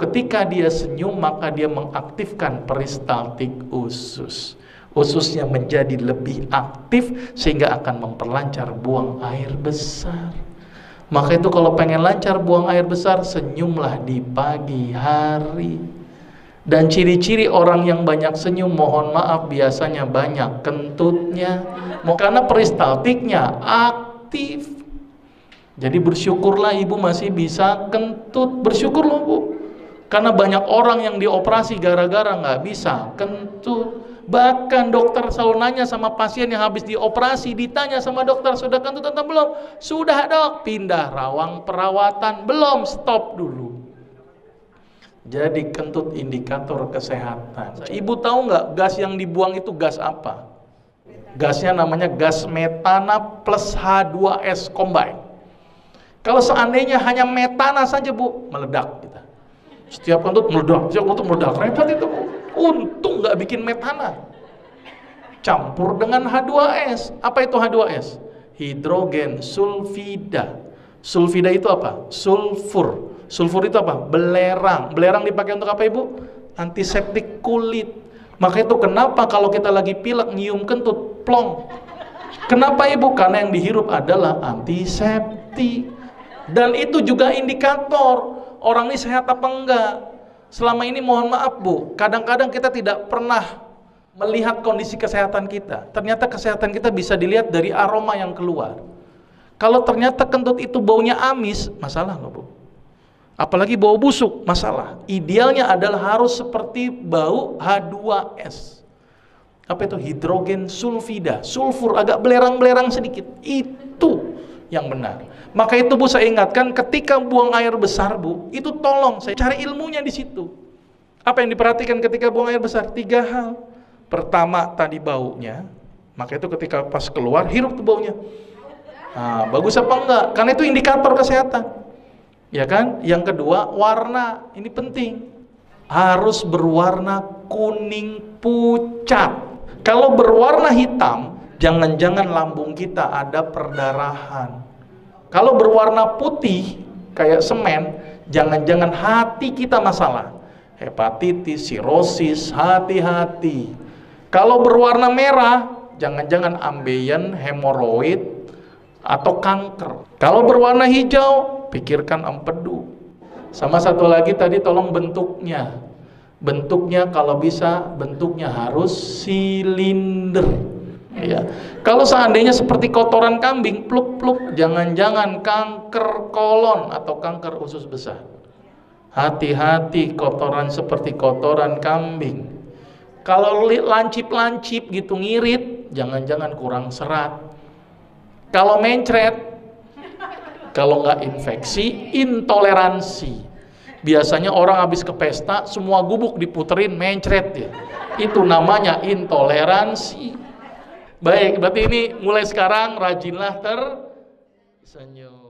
Ketika dia senyum, maka dia mengaktifkan peristaltik usus. Ususnya menjadi lebih aktif sehingga akan memperlancar buang air besar. Maka itu kalau pengen lancar buang air besar, senyumlah di pagi hari. Dan ciri-ciri orang yang banyak senyum, mohon maaf, biasanya banyak kentutnya. Karena peristaltiknya aktif. Jadi bersyukurlah ibu masih bisa kentut. Bersyukurlah bu. Karena banyak orang yang dioperasi gara-gara nggak bisa kentut. Bahkan dokter selalu nanya sama pasien yang habis dioperasi, ditanya sama dokter, sudah kentut atau belum? Sudah dok. Pindah rawang perawatan. Belum, stop dulu. Jadi kentut indikator kesehatan. Ibu tahu nggak gas yang dibuang itu gas apa? Gasnya namanya gas metana plus H2S combine. Kalau seandainya hanya metana saja bu, meledak kita. Setiap kentut meledak, setiap kentut meledak. Repot itu bu. Untung nggak bikin metana. Campur dengan H2S. Apa itu H2S? Hidrogen sulfida. Sulfida itu apa? Sulfur. Sulfur itu apa? Belerang. Belerang dipakai untuk apa ibu? Antiseptik kulit. Maka itu kenapa kalau kita lagi pilek nyium kentut, plong. Kenapa ibu? Karena yang dihirup adalah antiseptik. Dan itu juga indikator orang ini sehat apa enggak. Selama ini mohon maaf bu, kadang-kadang kita tidak pernah melihat kondisi kesehatan kita. Ternyata kesehatan kita bisa dilihat dari aroma yang keluar. Kalau ternyata kentut itu baunya amis, masalah nggak bu? Apalagi bau busuk, masalah. Idealnya adalah harus seperti bau H2S. Apa itu? Hidrogen sulfida. Sulfur agak belerang-belerang sedikit. Itu yang benar. Maka itu bu, saya ingatkan ketika buang air besar bu, itu tolong saya cari ilmunya di situ. Apa yang diperhatikan ketika buang air besar? 3 hal. Pertama tadi baunya. Maka itu ketika pas keluar, hirup tuh baunya. Nah, bagus apa enggak? Karena itu indikator kesehatan. Ya kan? Yang kedua, warna. Ini penting. Harus berwarna kuning pucat. Kalau berwarna hitam, jangan-jangan lambung kita ada perdarahan. Kalau berwarna putih, kayak semen, jangan-jangan hati kita masalah. Hepatitis, sirosis, hati-hati. Kalau berwarna merah, jangan-jangan ambeien, hemoroid, atau kanker. Kalau berwarna hijau, pikirkan empedu. Sama satu lagi tadi tolong bentuknya. Bentuknya kalau bisa bentuknya harus silinder. Ya. Kalau seandainya seperti kotoran kambing, pluk-pluk, jangan-jangan kanker kolon atau kanker usus besar. Hati-hati kotoran seperti kotoran kambing. Kalau lancip-lancip gitu ngirit, jangan-jangan kurang serat. Kalau mencret, kalau nggak infeksi, intoleransi. Biasanya orang habis ke pesta, semua gubuk diputerin, mencret ya. Itu namanya intoleransi. Baik, berarti ini mulai sekarang rajinlah tersenyum.